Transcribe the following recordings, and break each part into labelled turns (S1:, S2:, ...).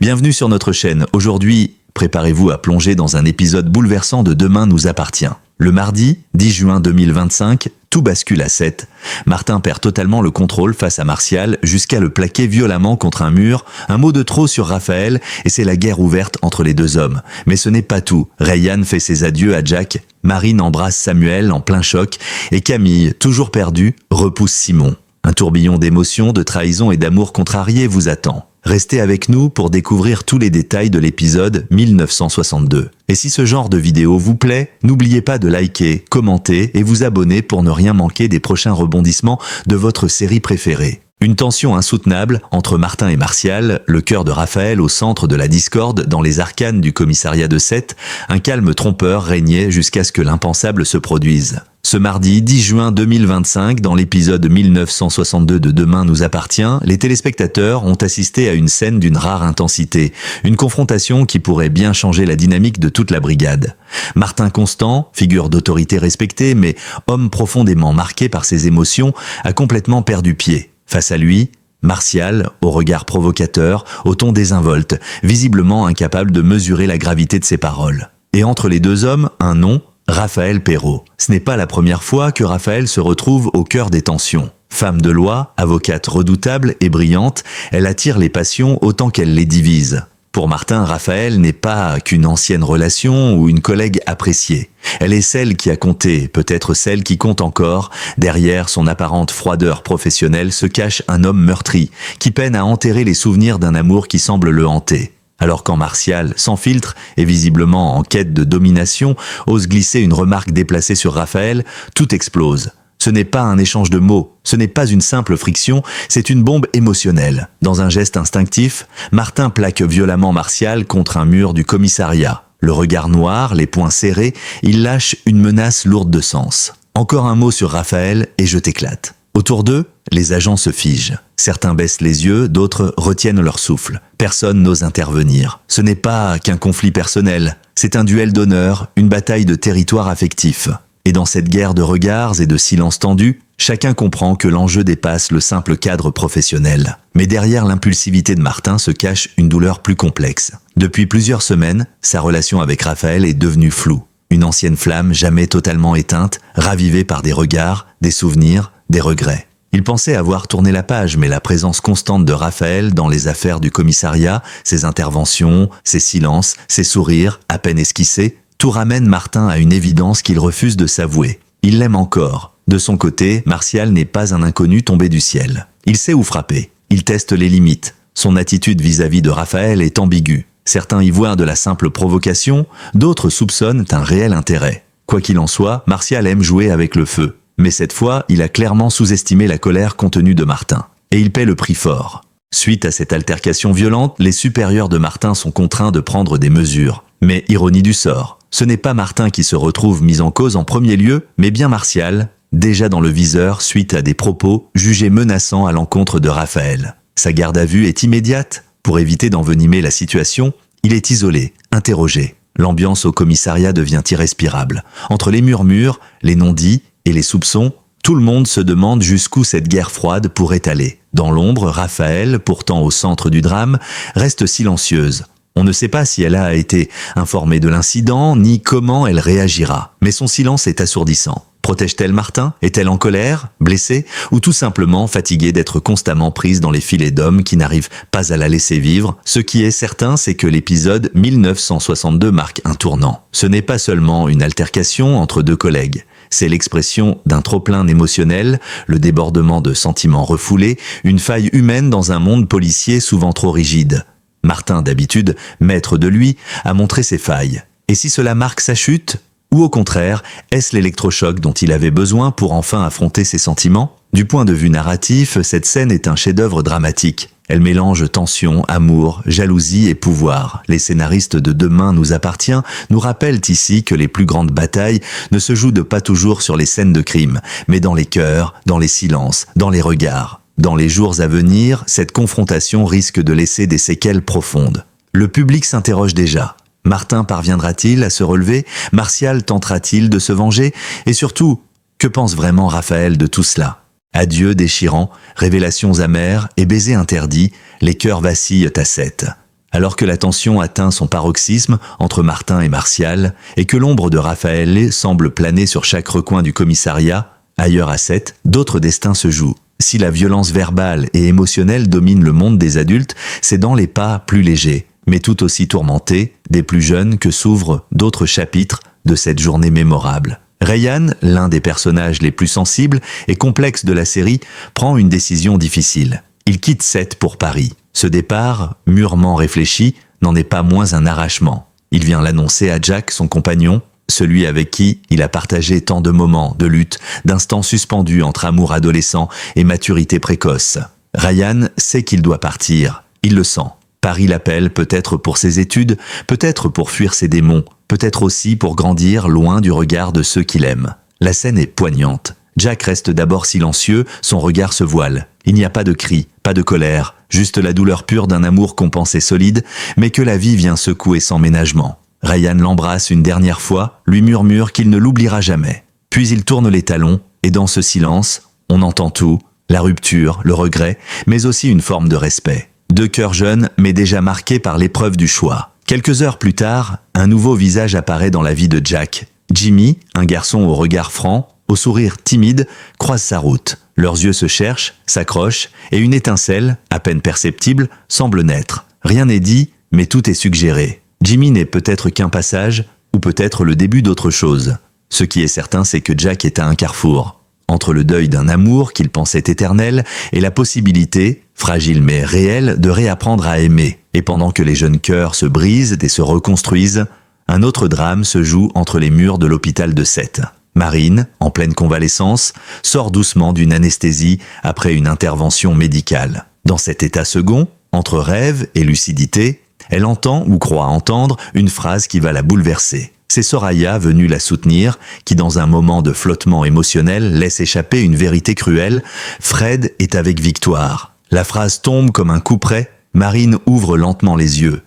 S1: Bienvenue sur notre chaîne. Aujourd'hui, préparez-vous à plonger dans un épisode bouleversant de Demain nous appartient. Le mardi, 10 juin 2025, tout bascule à 7. Martin perd totalement le contrôle face à Martial jusqu'à le plaquer violemment contre un mur, un mot de trop sur Raphaël et c'est la guerre ouverte entre les deux hommes. Mais ce n'est pas tout. Ryan fait ses adieux à Jack, Marine embrasse Samuel en plein choc et Camille, toujours perdue, repousse Simon. Un tourbillon d'émotions, de trahison et d'amour contrarié vous attend. Restez avec nous pour découvrir tous les détails de l'épisode 1962. Et si ce genre de vidéo vous plaît, n'oubliez pas de liker, commenter et vous abonner pour ne rien manquer des prochains rebondissements de votre série préférée. Une tension insoutenable entre Martin et Martial, le cœur de Raphaël au centre de la discorde dans les arcanes du commissariat de Sète, un calme trompeur régnait jusqu'à ce que l'impensable se produise. Ce mardi 10 juin 2025, dans l'épisode 1962 de Demain nous appartient, les téléspectateurs ont assisté à une scène d'une rare intensité, une confrontation qui pourrait bien changer la dynamique de toute la brigade. Martin Constant, figure d'autorité respectée mais homme profondément marqué par ses émotions, a complètement perdu pied. Face à lui, Martial, au regard provocateur, au ton désinvolte, visiblement incapable de mesurer la gravité de ses paroles. Et entre les deux hommes, un nom, Raphaël Perrault. Ce n'est pas la première fois que Raphaël se retrouve au cœur des tensions. Femme de loi, avocate redoutable et brillante, elle attire les passions autant qu'elle les divise. Pour Martin, Raphaël n'est pas qu'une ancienne relation ou une collègue appréciée. Elle est celle qui a compté, peut-être celle qui compte encore. Derrière son apparente froideur professionnelle se cache un homme meurtri, qui peine à enterrer les souvenirs d'un amour qui semble le hanter. Alors quand Martial, sans filtre et visiblement en quête de domination, ose glisser une remarque déplacée sur Raphaël, tout explose. Ce n'est pas un échange de mots, ce n'est pas une simple friction, c'est une bombe émotionnelle. Dans un geste instinctif, Martin plaque violemment Martial contre un mur du commissariat. Le regard noir, les poings serrés, il lâche une menace lourde de sens. Encore un mot sur Raphaël et je t'éclate. Autour d'eux, les agents se figent. Certains baissent les yeux, d'autres retiennent leur souffle. Personne n'ose intervenir. Ce n'est pas qu'un conflit personnel, c'est un duel d'honneur, une bataille de territoire affectif. Et dans cette guerre de regards et de silence tendu, chacun comprend que l'enjeu dépasse le simple cadre professionnel. Mais derrière l'impulsivité de Martin se cache une douleur plus complexe. Depuis plusieurs semaines, sa relation avec Raphaël est devenue floue. Une ancienne flamme jamais totalement éteinte, ravivée par des regards, des souvenirs, des regrets. Il pensait avoir tourné la page, mais la présence constante de Raphaël dans les affaires du commissariat, ses interventions, ses silences, ses sourires, à peine esquissés, tout ramène Martin à une évidence qu'il refuse de s'avouer. Il l'aime encore. De son côté, Martial n'est pas un inconnu tombé du ciel. Il sait où frapper. Il teste les limites. Son attitude vis-à-vis de Raphaël est ambiguë. Certains y voient de la simple provocation, d'autres soupçonnent un réel intérêt. Quoi qu'il en soit, Martial aime jouer avec le feu. Mais cette fois, il a clairement sous-estimé la colère contenue de Martin. Et il paie le prix fort. Suite à cette altercation violente, les supérieurs de Martin sont contraints de prendre des mesures. Mais ironie du sort, ce n'est pas Martin qui se retrouve mis en cause en premier lieu, mais bien Martial, déjà dans le viseur suite à des propos jugés menaçants à l'encontre de Raphaël. Sa garde à vue est immédiate. Pour éviter d'envenimer la situation, il est isolé, interrogé. L'ambiance au commissariat devient irrespirable. Entre les murmures, les non-dits et les soupçons, tout le monde se demande jusqu'où cette guerre froide pourrait aller. Dans l'ombre, Raphaël, pourtant au centre du drame, reste silencieuse. On ne sait pas si elle a été informée de l'incident, ni comment elle réagira. Mais son silence est assourdissant. Protège-t-elle Martin? Est-elle en colère? Blessée? Ou tout simplement fatiguée d'être constamment prise dans les filets d'hommes qui n'arrivent pas à la laisser vivre? Ce qui est certain, c'est que l'épisode 1962 marque un tournant. Ce n'est pas seulement une altercation entre deux collègues. C'est l'expression d'un trop-plein émotionnel, le débordement de sentiments refoulés, une faille humaine dans un monde policier souvent trop rigide. Martin, d'habitude, maître de lui, a montré ses failles. Et si cela marque sa chute? Ou au contraire, est-ce l'électrochoc dont il avait besoin pour enfin affronter ses sentiments? Du point de vue narratif, cette scène est un chef-d'œuvre dramatique. Elle mélange tension, amour, jalousie et pouvoir. Les scénaristes de Demain nous appartient nous rappellent ici que les plus grandes batailles ne se jouent pas toujours sur les scènes de crime, mais dans les cœurs, dans les silences, dans les regards. Dans les jours à venir, cette confrontation risque de laisser des séquelles profondes. Le public s'interroge déjà. Martin parviendra-t-il à se relever? Martial tentera-t-il de se venger? Et surtout, que pense vraiment Raphaël de tout cela? Adieux déchirants, révélations amères et baisers interdits, les cœurs vacillent à 7. Alors que la tension atteint son paroxysme entre Martin et Martial, et que l'ombre de Raphaël semble planer sur chaque recoin du commissariat, ailleurs à Sète, d'autres destins se jouent. Si la violence verbale et émotionnelle domine le monde des adultes, c'est dans les pas plus légers, mais tout aussi tourmentés, des plus jeunes que s'ouvrent d'autres chapitres de cette journée mémorable. Rayhan, l'un des personnages les plus sensibles et complexes de la série, prend une décision difficile. Il quitte Sète pour Paris. Ce départ, mûrement réfléchi, n'en est pas moins un arrachement. Il vient l'annoncer à Jack, son compagnon, celui avec qui il a partagé tant de moments de lutte, d'instants suspendus entre amour adolescent et maturité précoce. Rayhan sait qu'il doit partir. Il le sent. Paris l'appelle peut-être pour ses études, peut-être pour fuir ses démons, peut-être aussi pour grandir loin du regard de ceux qu'il aime. La scène est poignante. Jack reste d'abord silencieux, son regard se voile. Il n'y a pas de cri, pas de colère, juste la douleur pure d'un amour qu'on pensait solide, mais que la vie vient secouer sans ménagement. Rayhan l'embrasse une dernière fois, lui murmure qu'il ne l'oubliera jamais. Puis il tourne les talons, et dans ce silence, on entend tout, la rupture, le regret, mais aussi une forme de respect. Deux cœurs jeunes, mais déjà marqués par l'épreuve du choix. Quelques heures plus tard, un nouveau visage apparaît dans la vie de Jack. Jimmy, un garçon au regard franc, au sourire timide, croise sa route. Leurs yeux se cherchent, s'accrochent, et une étincelle, à peine perceptible, semble naître. Rien n'est dit, mais tout est suggéré. Jimmy n'est peut-être qu'un passage, ou peut-être le début d'autre chose. Ce qui est certain, c'est que Jack est à un carrefour. Entre le deuil d'un amour qu'il pensait éternel et la possibilité, fragile mais réelle, de réapprendre à aimer. Et pendant que les jeunes cœurs se brisent et se reconstruisent, un autre drame se joue entre les murs de l'hôpital de Sète. Marine, en pleine convalescence, sort doucement d'une anesthésie après une intervention médicale. Dans cet état second, entre rêve et lucidité, elle entend ou croit entendre une phrase qui va la bouleverser. C'est Soraya, venue la soutenir, qui dans un moment de flottement émotionnel laisse échapper une vérité cruelle. Fred est avec Victoire. La phrase tombe comme un coup près. Marine ouvre lentement les yeux.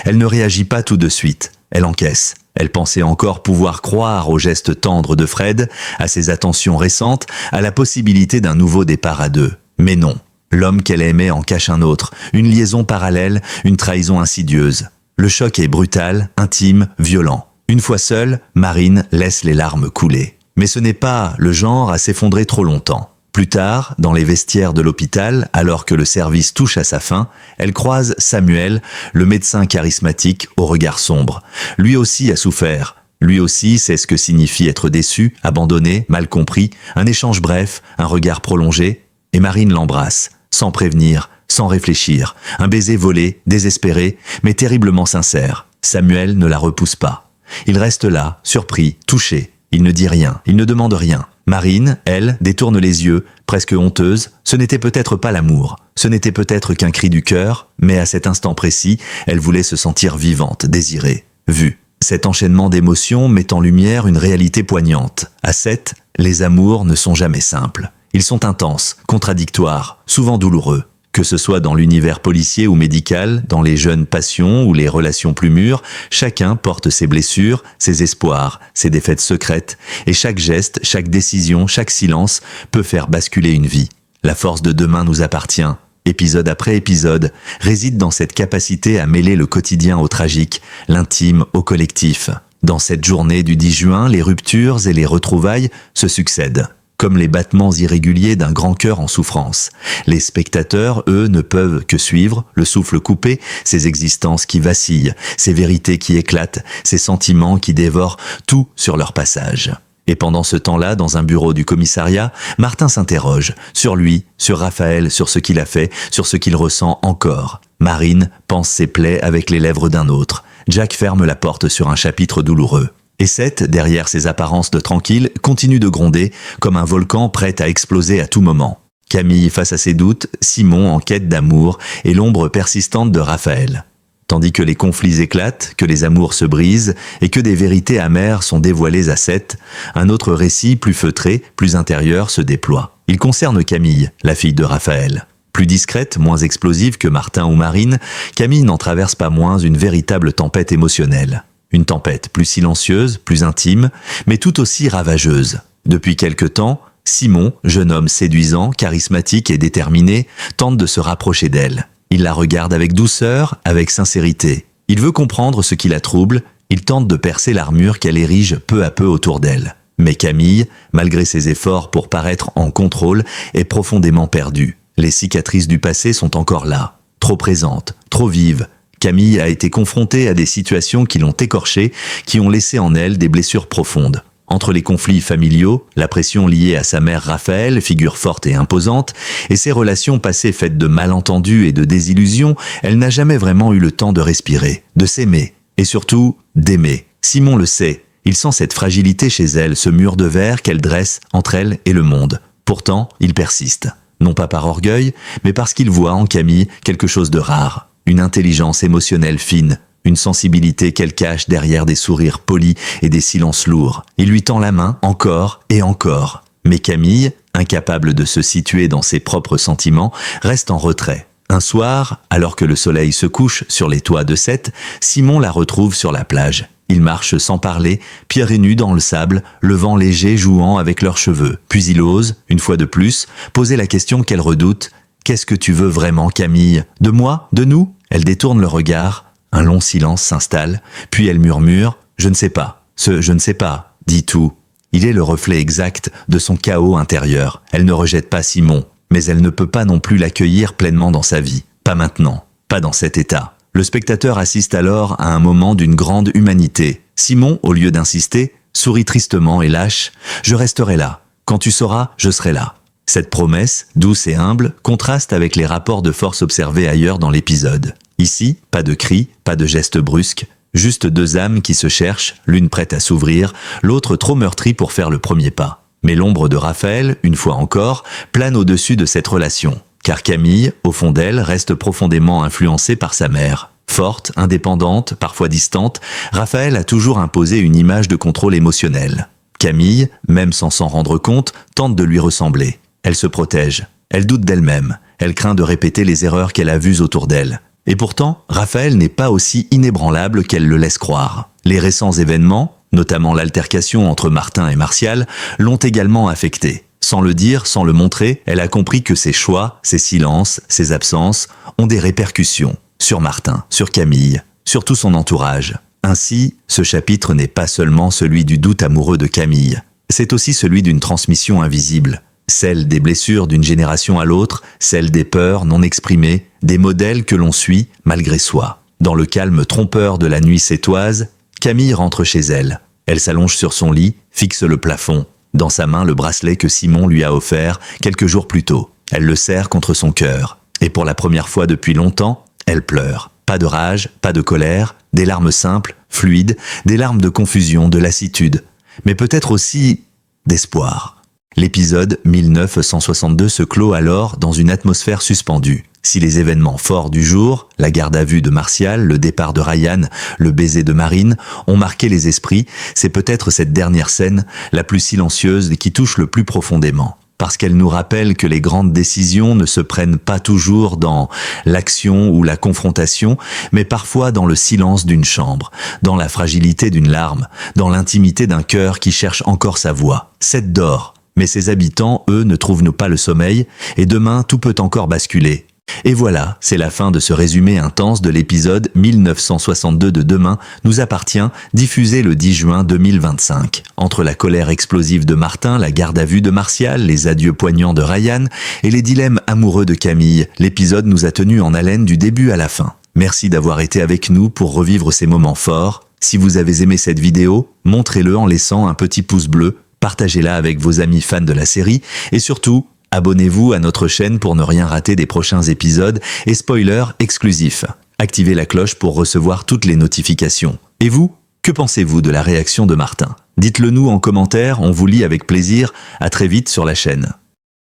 S1: Elle ne réagit pas tout de suite. Elle encaisse. Elle pensait encore pouvoir croire aux gestes tendres de Fred, à ses attentions récentes, à la possibilité d'un nouveau départ à deux. Mais non. L'homme qu'elle aimait en cache un autre, une liaison parallèle, une trahison insidieuse. Le choc est brutal, intime, violent. Une fois seule, Marine laisse les larmes couler. Mais ce n'est pas le genre à s'effondrer trop longtemps. Plus tard, dans les vestiaires de l'hôpital, alors que le service touche à sa fin, elle croise Samuel, le médecin charismatique au regard sombre. Lui aussi a souffert. Lui aussi sait ce que signifie être déçu, abandonné, mal compris, un échange bref, un regard prolongé, et Marine l'embrasse, sans prévenir, sans réfléchir, un baiser volé, désespéré, mais terriblement sincère. Samuel ne la repousse pas. Il reste là, surpris, touché. Il ne dit rien, il ne demande rien. Marine, elle, détourne les yeux, presque honteuse. Ce n'était peut-être pas l'amour, ce n'était peut-être qu'un cri du cœur, mais à cet instant précis, elle voulait se sentir vivante, désirée, vue. Cet enchaînement d'émotions met en lumière une réalité poignante. À Sète, les amours ne sont jamais simples. Ils sont intenses, contradictoires, souvent douloureux. Que ce soit dans l'univers policier ou médical, dans les jeunes passions ou les relations plus mûres, chacun porte ses blessures, ses espoirs, ses défaites secrètes, et chaque geste, chaque décision, chaque silence peut faire basculer une vie. La force de Demain nous appartient, épisode après épisode, réside dans cette capacité à mêler le quotidien au tragique, l'intime au collectif. Dans cette journée du 10 juin, les ruptures et les retrouvailles se succèdent. Comme les battements irréguliers d'un grand cœur en souffrance. Les spectateurs, eux, ne peuvent que suivre, le souffle coupé, ces existences qui vacillent, ces vérités qui éclatent, ces sentiments qui dévorent tout sur leur passage. Et pendant ce temps-là, dans un bureau du commissariat, Martin s'interroge sur lui, sur Raphaël, sur ce qu'il a fait, sur ce qu'il ressent encore. Marine pense ses plaies avec les lèvres d'un autre. Jack ferme la porte sur un chapitre douloureux. Et Sète, derrière ses apparences de tranquille, continue de gronder comme un volcan prêt à exploser à tout moment. Camille face à ses doutes, Simon en quête d'amour et l'ombre persistante de Raphaël. Tandis que les conflits éclatent, que les amours se brisent et que des vérités amères sont dévoilées à Sète, un autre récit plus feutré, plus intérieur se déploie. Il concerne Camille, la fille de Raphaël. Plus discrète, moins explosive que Martin ou Marine, Camille n'en traverse pas moins une véritable tempête émotionnelle. Une tempête plus silencieuse, plus intime, mais tout aussi ravageuse. Depuis quelque temps, Simon, jeune homme séduisant, charismatique et déterminé, tente de se rapprocher d'elle. Il la regarde avec douceur, avec sincérité. Il veut comprendre ce qui la trouble, il tente de percer l'armure qu'elle érige peu à peu autour d'elle. Mais Camille, malgré ses efforts pour paraître en contrôle, est profondément perdue. Les cicatrices du passé sont encore là, trop présentes, trop vives. Camille a été confrontée à des situations qui l'ont écorchée, qui ont laissé en elle des blessures profondes. Entre les conflits familiaux, la pression liée à sa mère Raphaël, figure forte et imposante, et ses relations passées faites de malentendus et de désillusions, elle n'a jamais vraiment eu le temps de respirer, de s'aimer, et surtout d'aimer. Simon le sait, il sent cette fragilité chez elle, ce mur de verre qu'elle dresse entre elle et le monde. Pourtant, il persiste. Non pas par orgueil, mais parce qu'il voit en Camille quelque chose de rare, une intelligence émotionnelle fine, une sensibilité qu'elle cache derrière des sourires polis et des silences lourds. Il lui tend la main encore et encore. Mais Camille, incapable de se situer dans ses propres sentiments, reste en retrait. Un soir, alors que le soleil se couche sur les toits de Sète, Simon la retrouve sur la plage. Ils marchent sans parler, pieds et nus dans le sable, le vent léger jouant avec leurs cheveux. Puis il ose, une fois de plus, poser la question qu'elle redoute. « Qu'est-ce que tu veux vraiment, Camille? De moi? De nous ?» Elle détourne le regard. Un long silence s'installe, puis elle murmure « Je ne sais pas. Je ne sais pas. » dit tout. Il est le reflet exact de son chaos intérieur. Elle ne rejette pas Simon, mais elle ne peut pas non plus l'accueillir pleinement dans sa vie. Pas maintenant. Pas dans cet état. Le spectateur assiste alors à un moment d'une grande humanité. Simon, au lieu d'insister, sourit tristement et lâche « Je resterai là. Quand tu sauras, je serai là. » Cette promesse, douce et humble, contraste avec les rapports de force observés ailleurs dans l'épisode. Ici, pas de cris, pas de gestes brusques, juste deux âmes qui se cherchent, l'une prête à s'ouvrir, l'autre trop meurtrie pour faire le premier pas. Mais l'ombre de Raphaël, une fois encore, plane au-dessus de cette relation. Car Camille, au fond d'elle, reste profondément influencée par sa mère. Forte, indépendante, parfois distante, Raphaël a toujours imposé une image de contrôle émotionnel. Camille, même sans s'en rendre compte, tente de lui ressembler. Elle se protège, elle doute d'elle-même, elle craint de répéter les erreurs qu'elle a vues autour d'elle. Et pourtant, Raphaël n'est pas aussi inébranlable qu'elle le laisse croire. Les récents événements, notamment l'altercation entre Martin et Martial, l'ont également affectée. Sans le dire, sans le montrer, elle a compris que ses choix, ses silences, ses absences ont des répercussions sur Martin, sur Camille, sur tout son entourage. Ainsi, ce chapitre n'est pas seulement celui du doute amoureux de Camille, c'est aussi celui d'une transmission invisible, celle des blessures d'une génération à l'autre, celle des peurs non exprimées, des modèles que l'on suit malgré soi. Dans le calme trompeur de la nuit sétoise, Camille rentre chez elle. Elle s'allonge sur son lit, fixe le plafond. Dans sa main, le bracelet que Simon lui a offert quelques jours plus tôt. Elle le serre contre son cœur. Et pour la première fois depuis longtemps, elle pleure. Pas de rage, pas de colère, des larmes simples, fluides, des larmes de confusion, de lassitude. Mais peut-être aussi d'espoir. L'épisode 1962 se clôt alors dans une atmosphère suspendue. Si les événements forts du jour, la garde à vue de Martial, le départ de Ryan, le baiser de Marine, ont marqué les esprits, c'est peut-être cette dernière scène, la plus silencieuse et qui touche le plus profondément. Parce qu'elle nous rappelle que les grandes décisions ne se prennent pas toujours dans l'action ou la confrontation, mais parfois dans le silence d'une chambre, dans la fragilité d'une larme, dans l'intimité d'un cœur qui cherche encore sa voix. Sète dort, mais ses habitants, eux, ne trouvent pas le sommeil, et demain tout peut encore basculer. Et voilà, c'est la fin de ce résumé intense de l'épisode 1962 de Demain nous appartient, diffusé le 10 juin 2025. Entre la colère explosive de Martin, la garde à vue de Martial, les adieux poignants de Ryan et les dilemmes amoureux de Camille, l'épisode nous a tenus en haleine du début à la fin. Merci d'avoir été avec nous pour revivre ces moments forts. Si vous avez aimé cette vidéo, montrez-le en laissant un petit pouce bleu, partagez-la avec vos amis fans de la série et surtout, abonnez-vous à notre chaîne pour ne rien rater des prochains épisodes et spoilers exclusifs. Activez la cloche pour recevoir toutes les notifications. Et vous, que pensez-vous de la réaction de Martin? Dites-le nous en commentaire, on vous lit avec plaisir. À très vite sur la chaîne.